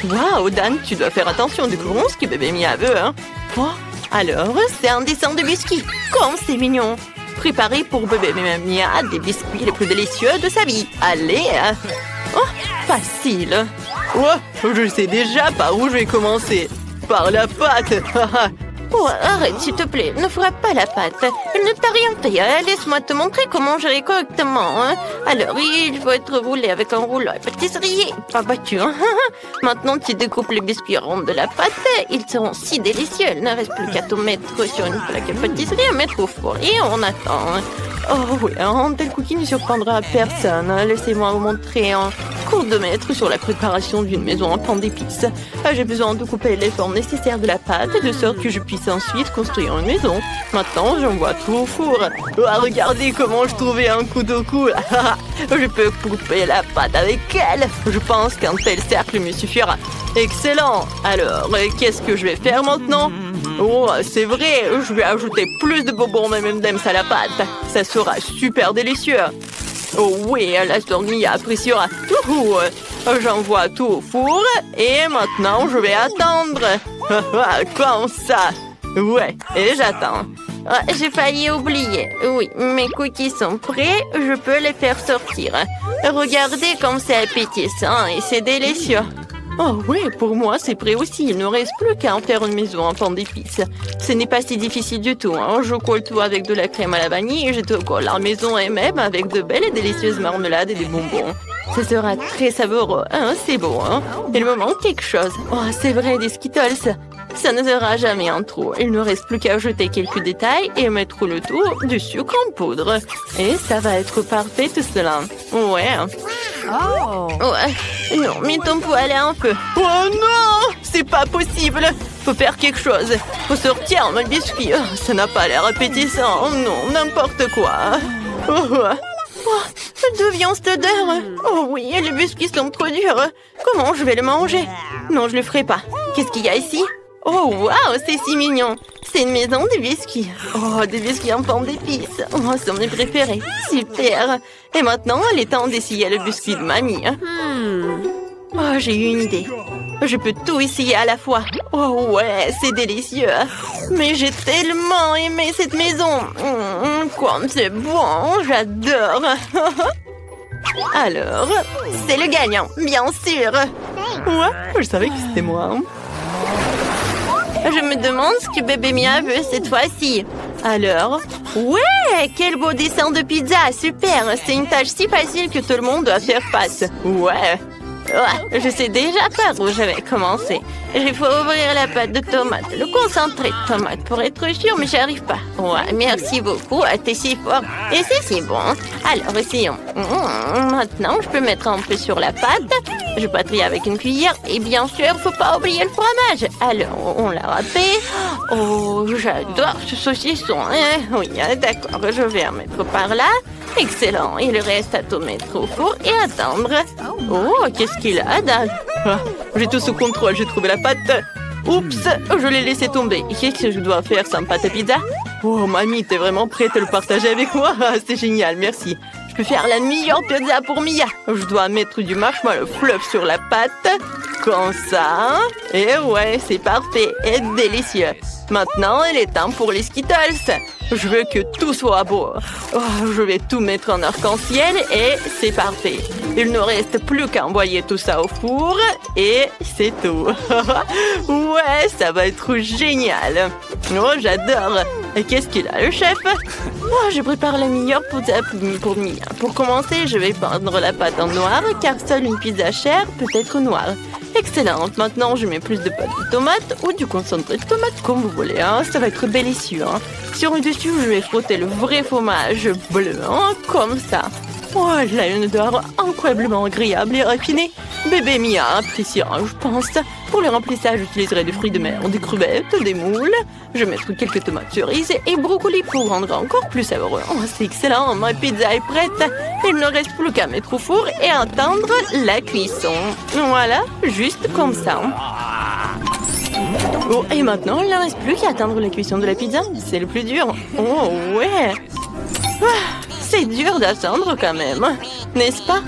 Waouh, Dan, tu dois faire attention, découvrons ce que bébé Mia veut, hein. Oh, alors, c'est un dessin de biscuits. Comme c'est mignon. Préparez pour bébé Mia des biscuits les plus délicieux de sa vie. Allez. Oh, facile. Oh, je sais déjà par où je vais commencer. Par la pâte. Oh, arrête, s'il te plaît, ne frappe pas la pâte. Elle ne t'a rien fait. Hein. Laisse-moi te montrer comment gérer correctement. Hein. Alors, il faut être roulé avec un rouleau à pâtisserie. Pas battu. Hein. Maintenant, tu découpes les biscuits ronds de la pâte. Ils seront si délicieux. Il ne reste plus qu'à tout mettre sur une plaque à pâtisserie et mettre au four. Et on attend. Oh oui, un tel cookie ne surprendra personne. Laissez-moi vous montrer un cours de maître sur la préparation d'une maison en pain d'épices. J'ai besoin de couper les formes nécessaires de la pâte de sorte que je puisse ensuite construire une maison. Maintenant, j'envoie tout au four. Regardez comment je trouvais un couteau cool. Je peux couper la pâte avec elle. Je pense qu'un tel cercle me suffira. Excellent. Alors, qu'est-ce que je vais faire maintenant? Oh, c'est vrai, je vais ajouter plus de bonbons M&M's à la pâte. Ça sera super délicieux. Oh oui, la Stormy appréciera tout. J'envoie tout au four et maintenant je vais attendre. Comme ça. Ouais, et j'attends. J'ai failli oublier. Oui, mes cookies sont prêts, je peux les faire sortir. Regardez comme c'est appétissant et c'est délicieux. Oh oui, pour moi c'est prêt aussi. Il ne reste plus qu'à en faire une maison en pain d'épices. Ce n'est pas si difficile du tout. Hein. Je colle tout avec de la crème à la vanille et je te colle la maison et même avec de belles et délicieuses marmelades et des bonbons. Ce sera très savoureux. Hein, c'est beau, hein. Il me manque quelque chose. Oh, c'est vrai, des Skittles. Ça ne sera jamais un trop. Il ne reste plus qu'à ajouter quelques détails et mettre le tout du sucre en poudre. Et ça va être parfait tout cela. Ouais. Oh. Ouais. Non, mais ton poêle est un peu. Oh non! C'est pas possible! Faut faire quelque chose. Faut sortir mon biscuit. Oh, ça n'a pas l'air appétissant. Oh non, n'importe quoi. D'où vient cette odeur? Oh oui, les biscuits sont trop durs. Comment je vais le manger? Non, je le ferai pas. Qu'est-ce qu'il y a ici? Oh, waouh, c'est si mignon. C'est une maison de biscuits. Oh, des biscuits en pain d'épices. Oh, c'est mes préférés. Super. Et maintenant, il est temps d'essayer le biscuit de mamie. Oh, j'ai eu une idée. Je peux tout essayer à la fois. Oh ouais, c'est délicieux. Mais j'ai tellement aimé cette maison. Comme c'est bon, j'adore. Alors, c'est le gagnant, bien sûr. Ouais, je savais que c'était moi. Je me demande ce que bébé Mia veut cette fois-ci. Alors, ouais, quel beau dessin de pizza, super. C'est une tâche si facile que tout le monde doit faire face. Ouais. Je sais déjà par où je vais commencer. Il faut ouvrir la pâte de tomate, le concentré de tomate pour être sûr, mais j'arrive pas. Ouais, merci beaucoup, t'es si fort. Et c'est si bon. Alors, essayons. Maintenant, je peux mettre un peu sur la pâte. Je patrie avec une cuillère. Et bien sûr, faut pas oublier le fromage. Alors, on l'a râpé. Oh, j'adore ce saucisson. Oui, d'accord, je vais en mettre par là. Excellent. Il reste à tout mettre au four et attendre. Oh, qu'est-ce qu'il a, Dan? J'ai tout sous contrôle, j'ai trouvé la pâte. Oups, je l'ai laissé tomber. Qu'est-ce que je dois faire sans pâte à pizza? Oh, mamie, t'es vraiment prête à le partager avec moi? C'est génial, merci. Je peux faire la meilleure pizza pour Mia. Je dois mettre du marshmallow fluff sur la pâte. Comme ça. Et ouais, c'est parfait et délicieux. Maintenant, il est temps pour les Skittles. Je veux que tout soit beau. Oh, je vais tout mettre en arc-en-ciel et c'est parfait. Il ne reste plus qu'à envoyer tout ça au four et c'est tout. Ouais, ça va être génial. Oh, j'adore. Et qu'est-ce qu'il a, le chef? Oh, je prépare la meilleure pizza pour Mia. Pour commencer, je vais peindre la pâte en noir car seule une pizza chère peut être noire. Excellente. Maintenant, je mets plus de pâte de tomate ou du concentré de tomate, comme vous voulez. Hein. Ça va être délicieux. Hein. Sur le dessus, je vais frotter le vrai fromage bleu, hein, comme ça. Oh, elle a une odeur incroyablement agréable et raffinée. Bébé Mia appréciera, je pense. Pour le remplissage, j'utiliserai des fruits de mer, des crevettes, des moules. Je mettrai quelques tomates cerises et brocolis pour rendre encore plus savoureux. Oh, c'est excellent, ma pizza est prête. Il ne reste plus qu'à mettre au four et attendre la cuisson. Voilà, juste comme ça. Oh, et maintenant, il ne reste plus qu'à attendre la cuisson de la pizza. C'est le plus dur. Oh, ouais. C'est dur d'attendre quand même, n'est-ce pas?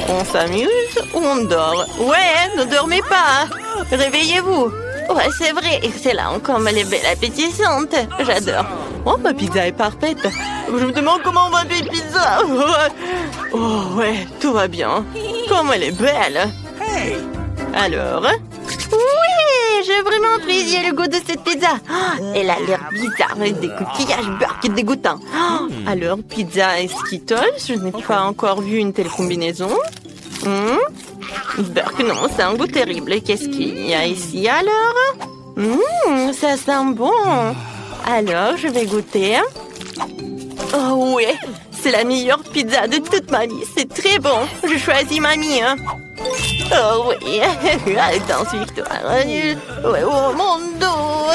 On s'amuse ou on dort? Ouais, ne dormez pas. Réveillez-vous. Ouais, c'est vrai, excellent, comme elle est belle, appétissante. J'adore. Oh, ma pizza est parfaite. Je me demande comment on va faire une pizza. Oh, ouais, tout va bien. Comme elle est belle. Alors? Oui, j'ai vraiment apprécié le goût de cette pizza. Oh, elle a l'air bizarre, avec des coquillages beurre qui est dégoûtant. Oh, alors, pizza et Skittles, je n'ai pas encore vu une telle combinaison. Burk, non, c'est un goût terrible. Qu'est-ce qu'il y a ici alors? Ça sent bon. Alors, je vais goûter. Oh oui, c'est la meilleure pizza de toute ma vie. C'est très bon. Je choisis mamie. Oh oui, attention victoire. Ouais, oh mon dos.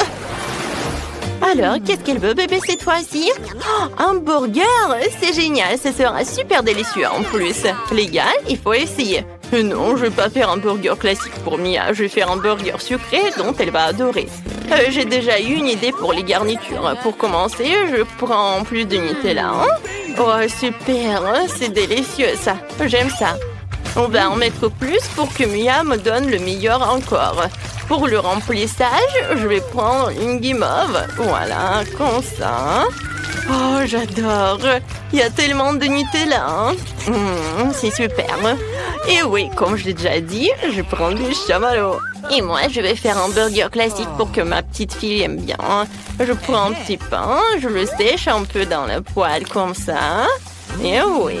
Alors, qu'est-ce qu'elle veut, bébé, cette fois-ci? Oh, un burger! C'est génial, ça sera super délicieux en plus. Les gars, il faut essayer. Non, je vais pas faire un burger classique pour Mia. Je vais faire un burger sucré dont elle va adorer. J'ai déjà eu une idée pour les garnitures. Pour commencer, je prends plus de Nutella. Oh, super! C'est délicieux, ça. J'aime ça. On va en mettre plus pour que Mia me donne le meilleur encore. Pour le remplissage, je vais prendre une guimauve. Voilà, comme ça. Oh, j'adore. Il y a tellement de Nutella. C'est super. Et oui, comme je l'ai déjà dit, je prends du chamallow. Et moi, je vais faire un burger classique pour que ma petite fille aime bien. Je prends un petit pain, je le sèche un peu dans la poêle comme ça. Et oui.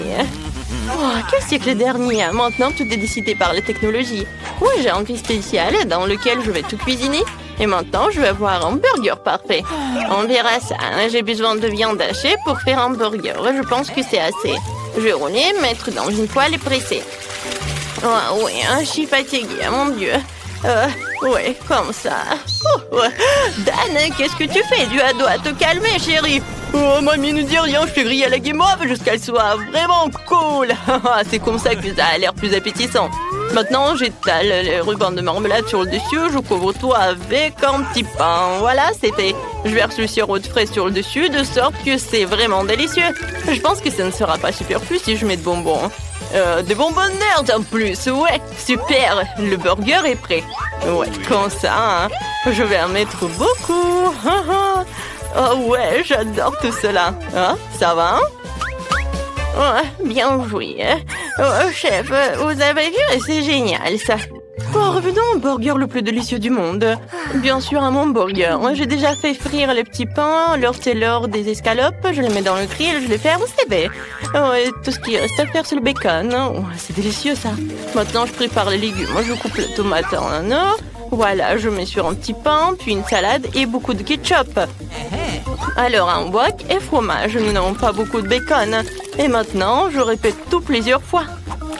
Oh, quel siècle dernier! Maintenant, tout est décidé par la technologie. Oui, j'ai un grille spécial dans lequel je vais tout cuisiner. Et maintenant, je vais avoir un burger parfait. On verra ça. J'ai besoin de viande hachée pour faire un burger. Je pense que c'est assez. Je vais rouler, mettre dans une poêle et presser. Oh, oui, je suis fatiguée, mon Dieu. Ouais, comme ça. Dan, qu'est-ce que tu fais? Tu dois te calmer, chérie. Oh, mamie ne dit rien, je fais griller la guimauve jusqu'à ce qu'elle soit vraiment cool. C'est comme ça que ça a l'air plus appétissant. Maintenant, j'étale les rubans de marmelade sur le dessus, je couvre tout avec un petit pain. Voilà, c'est fait. Je verse le sirop de fraise sur le dessus, de sorte que c'est vraiment délicieux. Je pense que ça ne sera pas superflu si je mets de bonbons. Des bonbons nerds en plus, ouais, super. Le burger est prêt. Ouais, comme ça, hein. Je vais en mettre beaucoup. Oh ouais, j'adore tout cela. Hein, ça va? Oh, bien joué. Oh, chef, vous avez vu, c'est génial ça. Oh, revenons au burger le plus délicieux du monde. Bien sûr, un hamburger. J'ai déjà fait frire les petits pains, lors c'est l'heure des escalopes. Je les mets dans le grill, je les ferme, c'est fait. Oh, et tout ce qui reste à faire, c'est le bacon. Oh, c'est délicieux ça. Maintenant, je prépare les légumes. Je coupe la tomate en un or. Voilà, je mets sur un petit pain, puis une salade et beaucoup de ketchup. Alors, un wok et fromage. Nous n'avons pas beaucoup de bacon. Et maintenant, je répète tout plusieurs fois.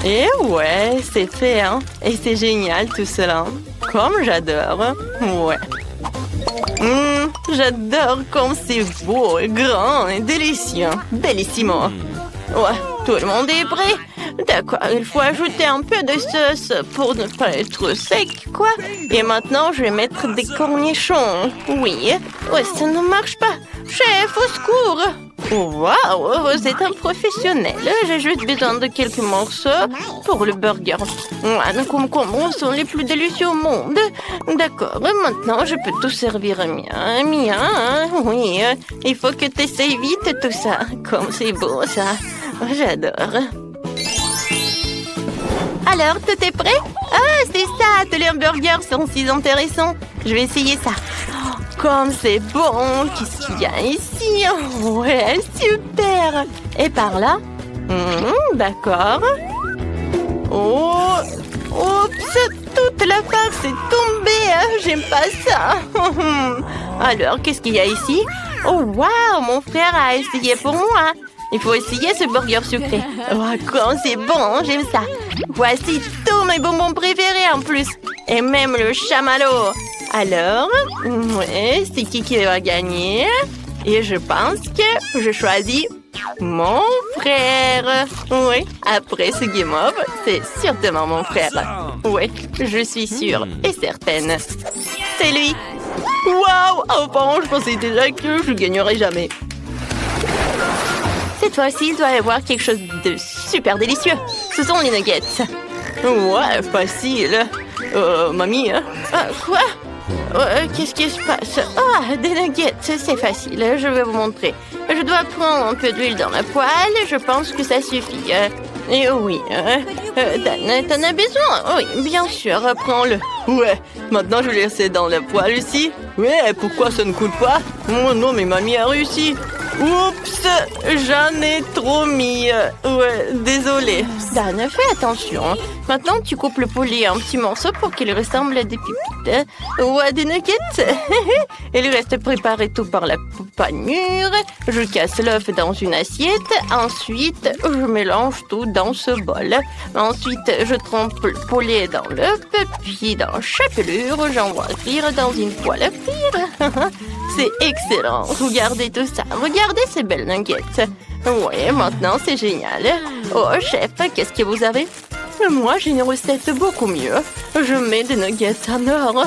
Et ouais, c'est fait, hein. Et c'est génial tout cela. Comme j'adore. Ouais. J'adore comme c'est beau, grand et délicieux. Bellissimo. Ouais, tout le monde est prêt. D'accord, il faut ajouter un peu de sauce pour ne pas être sec, quoi. Et maintenant, je vais mettre des cornichons. Oui. Ouais, ça ne marche pas. Chef, au secours. Waouh, vous êtes un professionnel. J'ai juste besoin de quelques morceaux pour le burger. Les concombres sont les plus délicieux au monde. D'accord, maintenant je peux tout servir à Mia. Mia, oui, il faut que tu essayes vite tout ça. Comme c'est beau ça. J'adore. Alors, tout est prêt? Ah, c'est ça, tous les hamburgers sont si intéressants. Je vais essayer ça. Comme c'est bon! Qu'est-ce qu'il y a ici? Ouais, super! Et par là? D'accord. Oh! Oups! Toute la pâte s'est tombée! J'aime pas ça! Alors, qu'est-ce qu'il y a ici? Oh, waouh! Mon frère a essayé pour moi! Il faut essayer ce burger sucré. Oh, comme c'est bon! J'aime ça! Voici tous mes bonbons préférés en plus! Et même le chamallow! Alors, ouais, c'est qui va gagner? Et je pense que je choisis mon frère. Oui, après ce game-off, c'est certainement mon frère. Oui, je suis sûre et certaine. C'est lui. Waouh! Enfin, je pensais déjà que je gagnerais jamais. Cette fois-ci, il doit y avoir quelque chose de super délicieux. ce sont les nuggets. Ouais, facile. Mamie, hein? Quoi? Qu'est-ce qui se passe? Ah, des nuggets, c'est facile, je vais vous montrer. Je dois prendre un peu d'huile dans la poêle, je pense que ça suffit. Et oui, Dan, t'en as besoin? Oui, bien sûr, prends-le. Ouais, maintenant je vais laisser dans la poêle ici. Ouais, pourquoi ça ne coule pas? Oh non, mais mamie a réussi. Oups, j'en ai trop mis. Ouais, désolé. Dan, fais attention. Maintenant, tu coupes le poulet en petits morceaux pour qu'il ressemble à des pépites. Ou à des nuggets. Il reste préparé tout par la panure. Je casse l'œuf dans une assiette. Ensuite, je mélange tout dans ce bol. Ensuite, je trempe le poulet dans l'œuf. Puis, dans chaque pelure, j'envoie cuire dans une poêle à frire. C'est excellent. Regardez tout ça. Regardez ces belles nuggets. Oui, maintenant, c'est génial. Oh, chef, qu'est-ce que vous avez? Moi, j'ai une recette beaucoup mieux. Je mets des nuggets en or.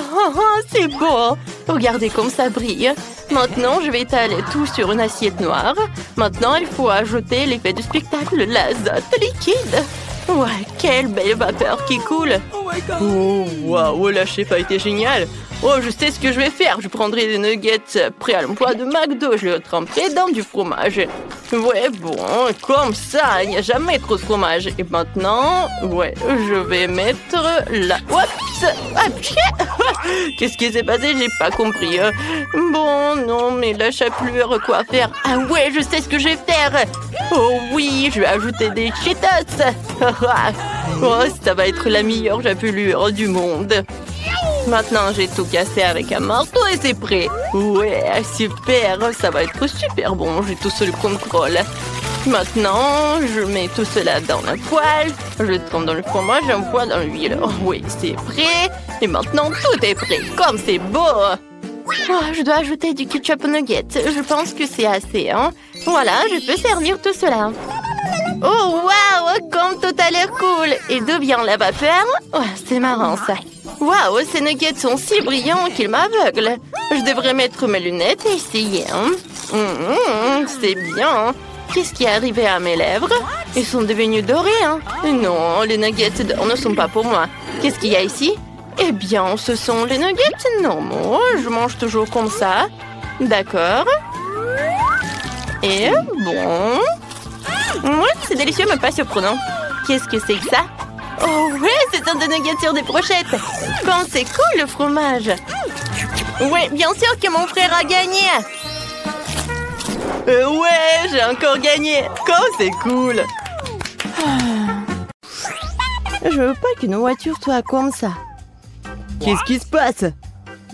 C'est beau. Regardez comme ça brille. Maintenant, je vais étaler tout sur une assiette noire. Maintenant, il faut ajouter l'effet du spectacle, l'azote liquide. Ouais, quelle belle vapeur qui coule. Oh, waouh, la chef a été géniale. Oh, je sais ce que je vais faire. Je prendrai des nuggets prêts à l'emploi de McDo. Je les tremperai dans du fromage. Ouais, bon, comme ça, il n'y a jamais trop de fromage. Et maintenant, ouais, je vais mettre la... Oups! Qu'est-ce qui s'est passé? J'ai pas compris. Bon, non, mais la chapelure, quoi faire? Ah ouais, je sais ce que je vais faire. Oh oui, je vais ajouter des Cheetos. Oh, ça va être la meilleure chapelure du monde. Maintenant, j'ai tout cassé avec un marteau et c'est prêt. Ouais, super, ça va être super bon, j'ai tout sous le contrôle. Maintenant, je mets tout cela dans la poêle. Je trempe dans le fromage et envoie dans l'huile. Oh, oui, c'est prêt. Et maintenant, tout est prêt, comme c'est beau. Oh, je dois ajouter du ketchup aux nuggets. Je pense que c'est assez, hein. Voilà, je peux servir tout cela. Oh, waouh, comme tout a l'air cool. Et d'où vient la vapeur? Oh, c'est marrant, ça. Waouh, ces nuggets sont si brillants qu'ils m'aveuglent. Je devrais mettre mes lunettes et essayer, hein. C'est bien. Qu'est-ce qui est arrivé à mes lèvres? Ils sont devenus dorés, hein. Non, les nuggets d'or ne sont pas pour moi. Qu'est-ce qu'il y a ici? Eh bien, ce sont les nuggets normaux. Je mange toujours comme ça. D'accord. Et bon... Ouais, c'est délicieux, mais pas surprenant. Qu'est-ce que c'est que ça? Oh ouais, c'est un de nuggets sur des brochettes. Quand c'est cool, le fromage. Ouais, bien sûr que mon frère a gagné. Ouais, j'ai encore gagné. Quand c'est cool. Je veux pas qu'une voiture soit comme ça. Qu'est-ce qui se passe?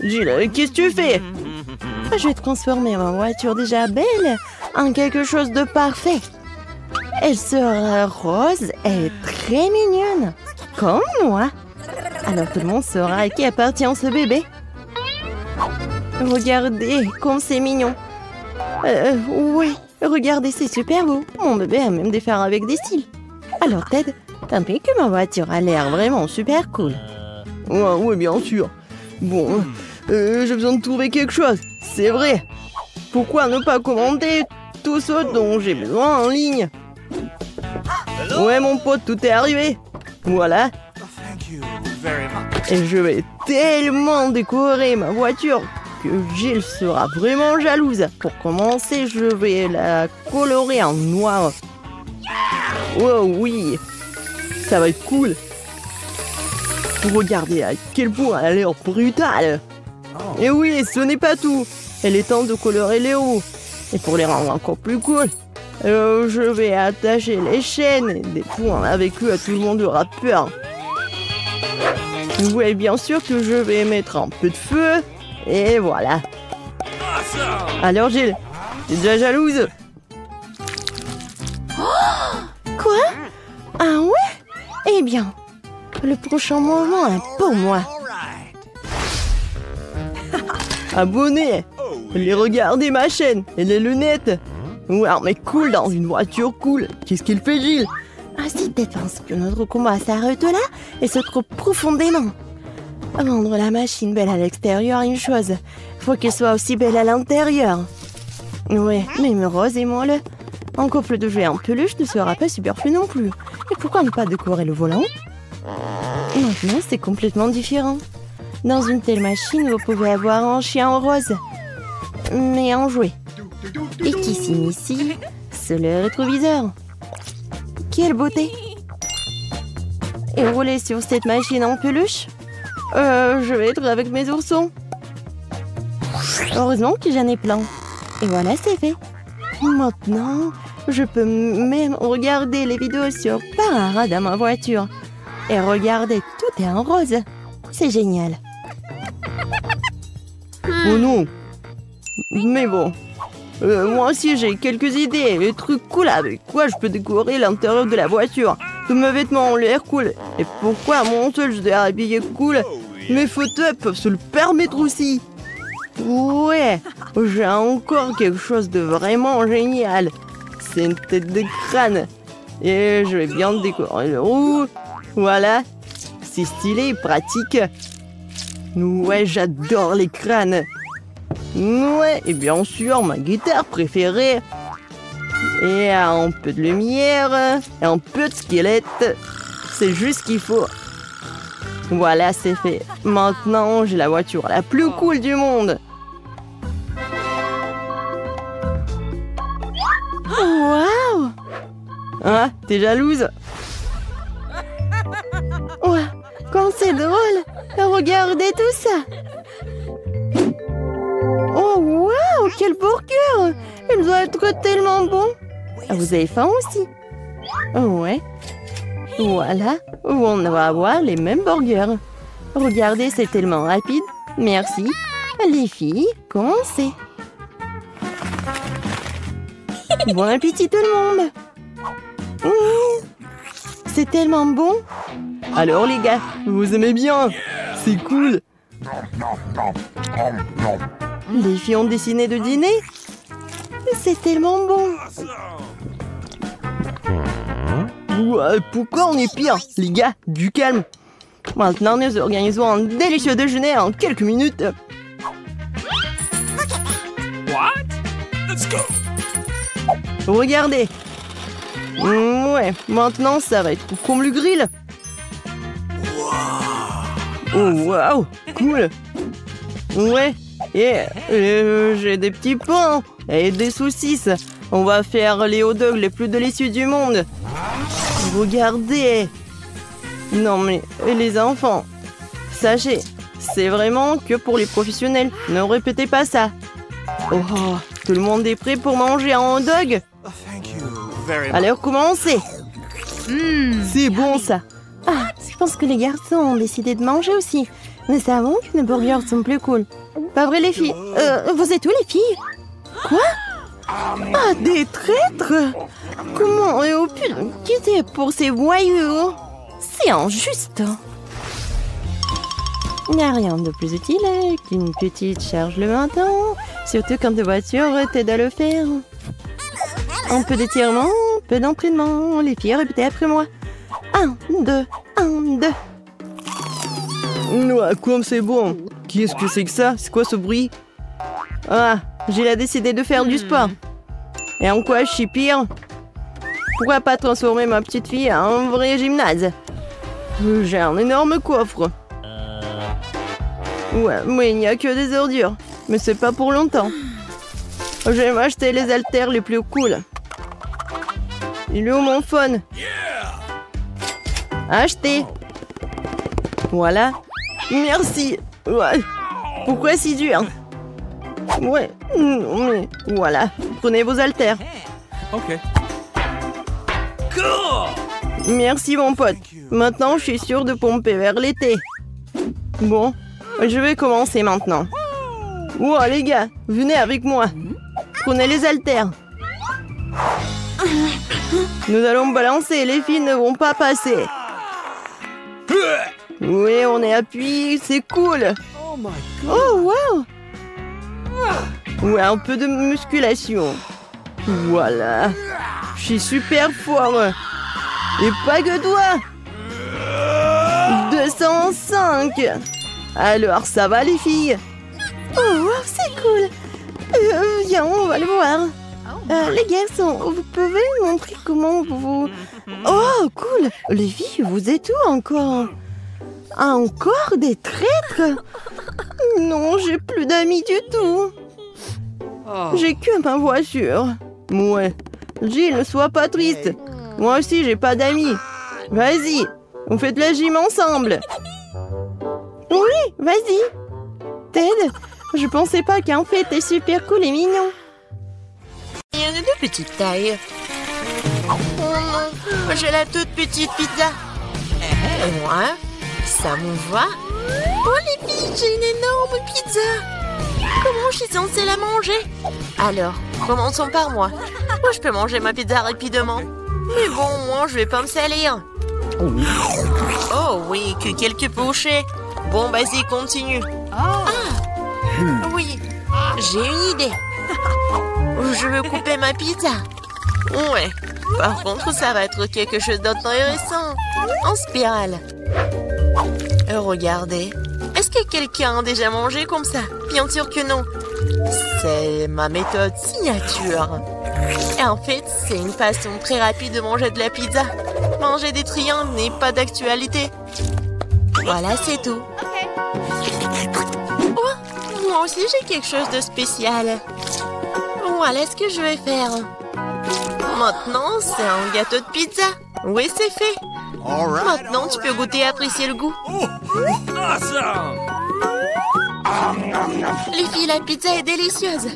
Gilles, qu'est-ce que tu fais? Je vais transformer ma voiture déjà belle en quelque chose de parfait. Elle sera rose et très mignonne, comme moi. Alors tout le monde saura à qui appartient ce bébé. Regardez comme c'est mignon. Oui, regardez, c'est super beau. Mon bébé a même des phares avec des cils. Alors Ted, t'as vu que ma voiture a l'air vraiment super cool? Oui, bien sûr. Bon, j'ai besoin de trouver quelque chose. C'est vrai. Pourquoi ne pas commander tout ce dont j'ai besoin en ligne? Ouais, mon pote, tout est arrivé. Voilà. Et je vais tellement décorer ma voiture que Gilles sera vraiment jalouse. Pour commencer, je vais la colorer en noir. Oh oui, ça va être cool. Regardez à quel point elle a l'air brutale. Et oui, ce n'est pas tout. Il est temps de colorer les roues. Et pour les rendre encore plus cool, je vais attacher les chaînes et des points avec eux, à tout le monde aura peur. Oui, bien sûr que je vais mettre un peu de feu. Et voilà. Alors Gilles, t'es déjà jalouse? Quoi? Ah ouais? Eh bien, le prochain mouvement est pour moi. Abonnez, les regardez ma chaîne et les lunettes. Ouais, mais cool dans une voiture cool. Qu'est-ce qu'il fait, Gilles? Ah, si tu penses que notre combat s'arrête là et se trouve profondément. Rendre la machine belle à l'extérieur, une chose. Faut qu'elle soit aussi belle à l'intérieur. Ouais, même Rose et moi, Un coffre de jouets en peluche ne sera pas superflu non plus. Et pourquoi ne pas décorer le volant? Maintenant, c'est complètement différent. Dans une telle machine, vous pouvez avoir un chien rose. Mais en jouet. Et qui s'initie? C'est le rétroviseur. Quelle beauté! Et rouler sur cette machine en peluche? Je vais être avec mes oursons. Heureusement que j'en ai plein. Et voilà, c'est fait. Maintenant, je peux même regarder les vidéos sur Parara dans ma voiture. Et regardez, tout est en rose. C'est génial. Oh non! Mais bon, moi aussi j'ai quelques idées, des trucs cool avec quoi je peux décorer l'intérieur de la voiture. Tous mes vêtements ont l'air cool. Et pourquoi mon seul je dois habiller cool? Mes fauteuils peuvent se le permettre aussi. Ouais, j'ai encore quelque chose de vraiment génial. C'est une tête de crâne. Et je vais bien décorer le roux. Voilà, c'est stylé et pratique. Ouais, j'adore les crânes. Ouais, et bien sûr, ma guitare préférée. Et un peu de lumière, et un peu de squelette. C'est juste ce qu'il faut. Voilà, c'est fait. Maintenant, j'ai la voiture la plus cool du monde. Waouh! Ah, t'es jalouse? Ouais, comme c'est drôle! Regardez tout ça! Oh, waouh! Quel burger! Il doit être tellement bon! Ah, vous avez faim aussi? Ouais. Voilà, on va avoir les mêmes burgers. Regardez, c'est tellement rapide. Merci. Les filles, commencez. Bon appétit tout le monde. C'est tellement bon. Alors les gars, vous aimez bien? C'est cool. Les filles ont décidé de dîner. C'est tellement bon. Ouais, pourquoi on est pire? Les gars, du calme. Maintenant, nous organisons un délicieux déjeuner en quelques minutes. What? Let's go. Regardez. Ouais, maintenant, ça va être comme le grill. Oh, waouh, cool. Ouais, et j'ai des petits pains et des saucisses. On va faire les hot dogs les plus délicieux du monde. Regardez. Non mais, les enfants, sachez, c'est vraiment que pour les professionnels. Ne répétez pas ça. Oh, tout le monde est prêt pour manger un hot dog? Alors commencez. C'est bon ça. Ah, je pense que les garçons ont décidé de manger aussi. Nous savons que nos burgers sont plus cool. Pas vrai les filles? Vous êtes où les filles? Quoi? Ah, des traîtres? Comment? Oh putain, qui c'est pour ces voyous? C'est injuste. Il n'y a rien de plus utile qu'une petite charge le matin, surtout quand ta voiture t'aide à le faire. Un peu d'étirement, un peu d'entraînement. Les filles, répétez après moi. 1, 2, 1, 2. Ouais, comme c'est bon. Qu'est-ce que c'est que ça? C'est quoi ce bruit? Ah, j'ai décidé de faire du sport. Et en quoi je suis pire? Pourquoi pas transformer ma petite fille en vrai gymnase? J'ai un énorme coffre. Ouais, mais il n'y a que des ordures. Mais c'est pas pour longtemps. Je vais m'acheter les haltères les plus cool. Il est où mon phone? Acheté. Voilà. Merci. Ouais. Pourquoi si dur? Ouais. Mais voilà. Prenez vos haltères. Ok. Merci mon pote. Maintenant, je suis sûre de pomper vers l'été. Bon, je vais commencer maintenant. Wow, les gars, venez avec moi. Prenez les haltères. Nous allons balancer, les filles ne vont pas passer. Oui, on est appuyé, c'est cool. Oh, wow. Ouais, un peu de musculation. Voilà. Je suis super fort. Et pas que toi. 205. Alors, ça va les filles? Oh, wow, c'est cool. Viens, on va le voir. Les garçons, vous pouvez montrer comment vous... Oh, cool! Les filles, vous êtes où encore? Encore des traîtres? Non, j'ai plus d'amis du tout. J'ai que ma voiture. Ouais. Jill, ne sois pas triste. Moi aussi, j'ai pas d'amis. Vas-y, on fait de la gym ensemble. Oui, vas-y. Ted, je pensais pas qu'en fait, t'es super cool et mignon. Il y en a de petite taille. Oh non, j'ai la toute petite pizza. Et moi, ça me va. Oh les filles, j'ai une énorme pizza. Comment je suis censée la manger? Alors, commençons par moi. Moi, je peux manger ma pizza rapidement. Mais bon, moi, je vais pas me salir. Oh oui, que quelques bouchées. Bon, vas-y, continue. Ah, oui, j'ai une idée. Je veux couper ma pizza. Ouais, par contre, ça va être quelque chose d'intéressant. En spirale. Regardez. Est-ce que quelqu'un a déjà mangé comme ça? Bien sûr que non. C'est ma méthode signature. Et en fait, c'est une façon très rapide de manger de la pizza. Manger des triangles n'est pas d'actualité. Voilà, c'est tout. Oh, moi aussi, j'ai quelque chose de spécial. Voilà ce que je vais faire. Maintenant, c'est un gâteau de pizza. Oui, c'est fait. Maintenant, tu peux goûter et apprécier le goût. Awesome! Les filles, la pizza est délicieuse.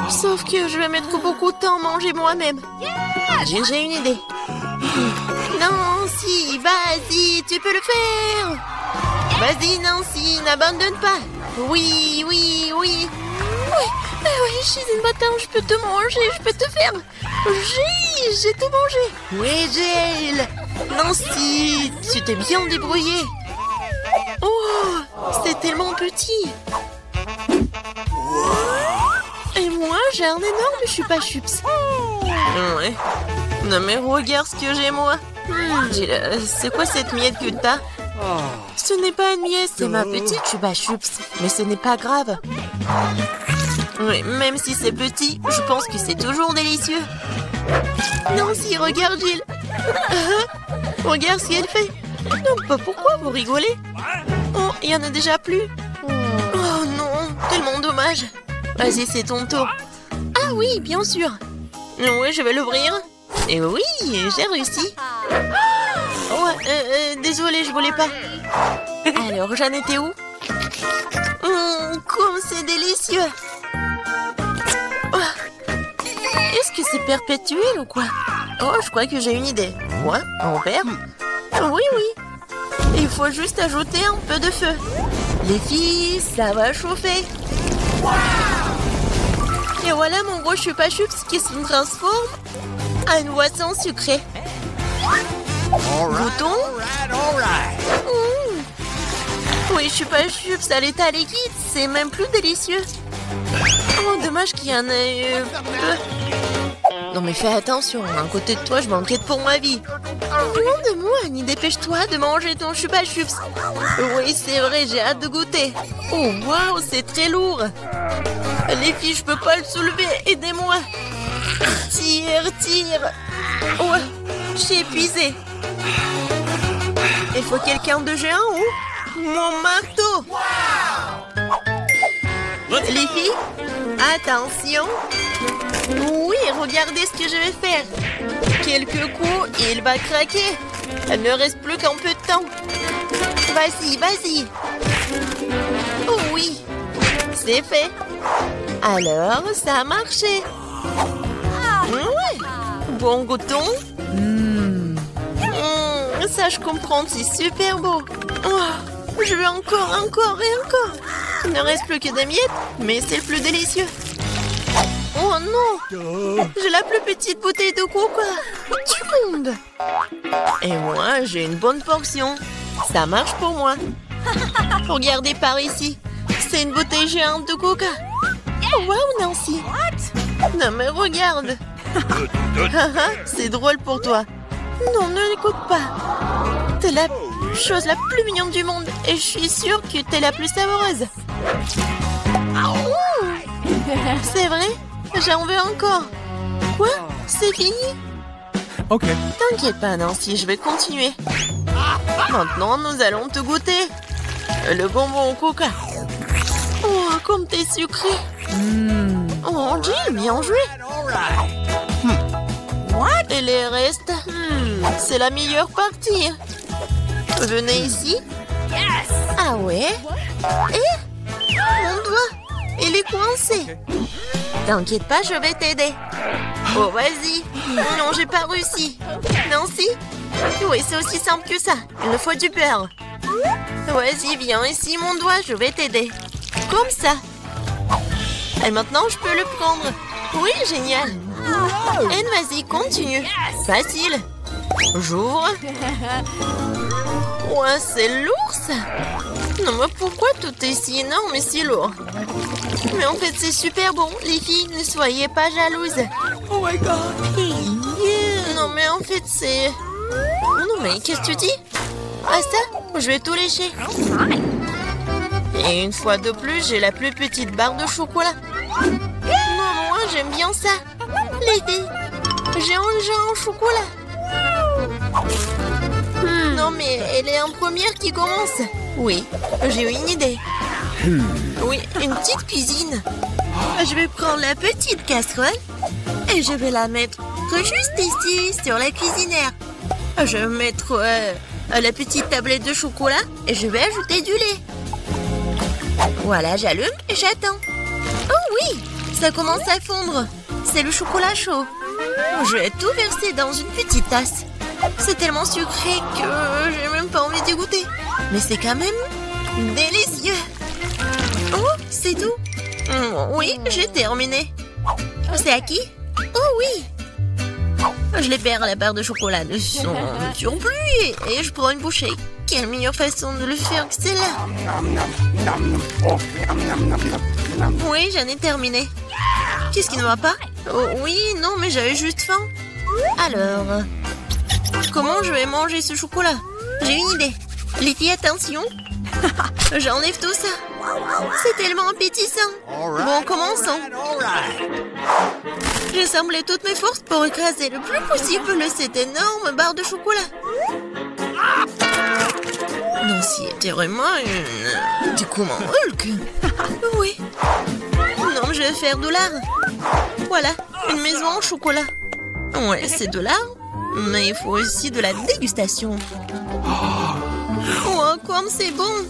Sauf que je vais mettre beaucoup de temps à manger moi-même. J'ai une idée. Nancy, vas-y, tu peux le faire. Vas-y, Nancy, n'abandonne pas. Oui, oui, oui. Oui, je suis une bâtarde, je peux te manger, je peux te faire. J'ai tout mangé. Oui, Jill. Nancy, tu t'es bien débrouillée. Oh, c'est tellement petit. Et moi, j'ai un énorme chupa-chups. Ouais. Non mais regarde ce que j'ai moi. Jill, c'est quoi cette miette que t'as? Ce n'est pas une miette, c'est ma petite chupa-chups. Mais ce n'est pas grave. Oui, même si c'est petit, je pense que c'est toujours délicieux. Nancy, regarde Jill. Regarde ce qu'elle fait. Non, pourquoi vous rigolez? Oh, il y en a déjà plus. Oh non, tellement dommage. Vas-y, c'est ton tour. Ah oui, bien sûr. Oui, je vais l'ouvrir. Et oui, j'ai réussi. Oh, désolée, je voulais pas. Alors, j'en étais où? Comme c'est délicieux. Est-ce que c'est perpétuel ou quoi? Oh, je crois que j'ai une idée. Quoi? En verre? Oui, oui. Il faut juste ajouter un peu de feu. Les filles, ça va chauffer. Et voilà mon gros chupa-chups qui se transforme en une boisson sucrée. Goûtons. Oui, chupa-chups à l'état liquide, c'est même plus délicieux. Oh, dommage qu'il y en ait peu. Non mais fais attention, à côté de toi, je m'inquiète pour ma vie. Loin de moi, Annie, dépêche-toi de manger ton chupa-chups. Oui, c'est vrai, j'ai hâte de goûter. Oh, waouh, c'est très lourd. Les filles, je peux pas le soulever, aidez-moi. Tire. Ouais, je suis épuisée. Il faut quelqu'un de géant ou mon marteau. Les filles, attention. Oui, regardez ce que je vais faire. Quelques coups et il va craquer. Il ne reste plus qu'un peu de temps. Vas-y. Oh oui, c'est fait. Alors, ça a marché. Ouais. Bon, goûtons. Ça, je comprends, c'est super beau. Oh, je veux encore. Il ne reste plus que des miettes, mais c'est le plus délicieux. Oh non! J'ai la plus petite bouteille de coca du monde. Et moi, j'ai une bonne portion. Ça marche pour moi. Regardez par ici. C'est une bouteille géante de coca. Oh, wow, Nancy. Non, mais regarde. C'est drôle pour toi. Non, ne l'écoute pas. T'es la chose la plus mignonne du monde et je suis sûre que t'es la plus savoureuse. C'est vrai? J'en veux encore. Quoi? C'est fini? Ok. T'inquiète pas, Nancy, je vais continuer. Maintenant, nous allons te goûter. Le bonbon au coca. Oh, comme t'es sucré. Oh, Jill, bien joué. Et les restes? C'est la meilleure partie. Venez ici. Ah ouais? Et? Mon doigt, il est coincé. T'inquiète pas, je vais t'aider. Oh, vas-y. Non, j'ai pas réussi. Nancy? Oui, c'est aussi simple que ça. Il me faut du beurre. Vas-y, viens ici, mon doigt, je vais t'aider. Comme ça. Et maintenant, je peux le prendre. Oui, génial. Et vas-y, continue. Facile. J'ouvre. Ouais, c'est lourd, ça. Non, mais pourquoi tout est si énorme et si lourd? Mais en fait, c'est super bon. Les filles, ne soyez pas jalouses. Oh my god. Non, mais en fait, c'est... Non, mais qu'est-ce que tu dis? Ah, ça? Je vais tout lécher. Et une fois de plus, j'ai la plus petite barre de chocolat. Non, moi, j'aime bien ça. Les filles, j'ai un au chocolat. Non, mais elle est en première qui commence. Oui, j'ai une idée. Oui, une petite cuisine. Je vais prendre la petite casserole et je vais la mettre juste ici, sur la cuisinière. Je vais mettre la petite tablette de chocolat et je vais ajouter du lait. Voilà, j'allume et j'attends. Oh oui, ça commence à fondre. C'est le chocolat chaud. Je vais tout verser dans une petite tasse. C'est tellement sucré que j'ai même pas envie d'y goûter. Mais c'est quand même délicieux. Oh, c'est tout. Oui, j'ai terminé. C'est à qui? Oh oui. Je libère la barre de chocolat de son surplus et je prends une bouchée. Quelle meilleure façon de le faire que celle-là? Oui, j'en ai terminé. Qu'est-ce qui ne va pas? Oh, oui, non, mais j'avais juste faim. Alors, comment je vais manger ce chocolat? J'ai une idée. Les filles, attention. J'enlève tout ça. C'est tellement appétissant. Bon, commençons. J'ai semblé toutes mes forces pour écraser le plus possible cette énorme barre de chocolat. Nancy était vraiment une... Du coup, mon Hulk. Oui. Non, je vais faire de l'art. Voilà, une maison en chocolat. Ouais, c'est de l'art, mais il faut aussi de la dégustation. Oh, comme c'est bon.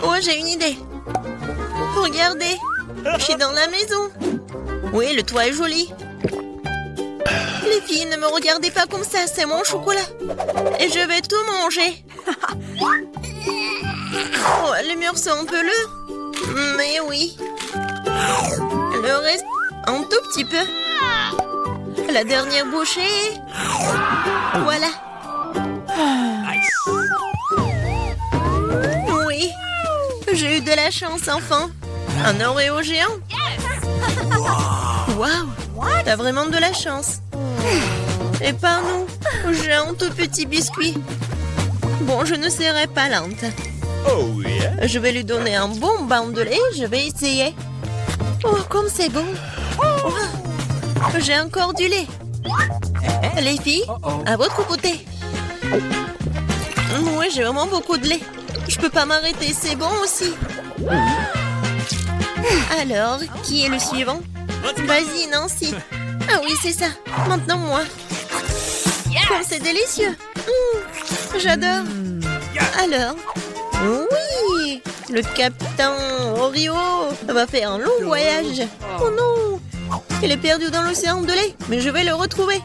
Oh, j'ai une idée. Regardez, je suis dans la maison. Oui, le toit est joli. Les filles, ne me regardez pas comme ça, c'est mon chocolat. Et je vais tout manger. Oh, les murs sont un peu lourds. Mais oui. Le reste, un tout petit peu. La dernière bouchée. Voilà. Oui. J'ai eu de la chance, enfin. Un Oreo géant. Waouh. T'as vraiment de la chance. Et pas nous. J'ai un tout petit biscuit. Bon, je ne serai pas lente. Oh yeah. Je vais lui donner un bon bain de lait. Je vais essayer. Oh, comme c'est bon. Oh, j'ai encore du lait. Les filles, à votre côté. Oui, j'ai vraiment beaucoup de lait. Je peux pas m'arrêter, c'est bon aussi. Alors, qui est le suivant? Vas-y, Nancy. Ah oui, c'est ça. Maintenant, moi. Comme c'est délicieux. J'adore. Alors, oui, le capitaine Oreo va faire un long voyage. Oh non, il est perdu dans l'océan de lait, mais je vais le retrouver.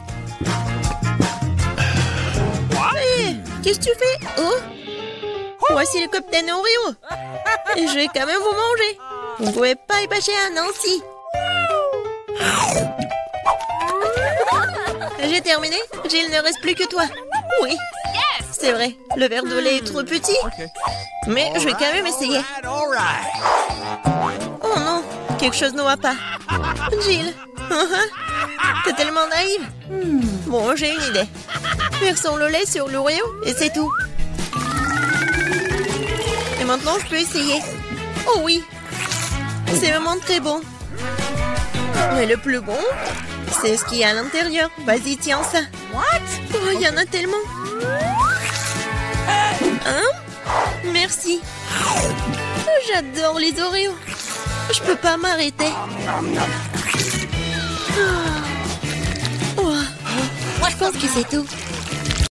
Hé, qu'est-ce que tu fais? Oh, voici le capitaine Oreo. Et je vais quand même vous manger. Vous ne pouvez pas y passer à Nancy. J'ai terminé. Jill, ne reste plus que toi. Oui, c'est vrai. Le verre de lait est trop petit. Mais je vais quand même essayer. Oh non, quelque chose ne va pas. Jill, t'es tellement naïve. Bon, j'ai une idée. Versons le lait sur l'Oreo et c'est tout. Et maintenant, je peux essayer. Oh oui, c'est vraiment très bon. Ouais, le plus bon, c'est ce qu'il y a à l'intérieur. Vas-y, tiens ça. Oh, il y en a tellement. Hein? Merci. Oh, j'adore les Oreos. Je peux pas m'arrêter. Oh, je pense que c'est tout.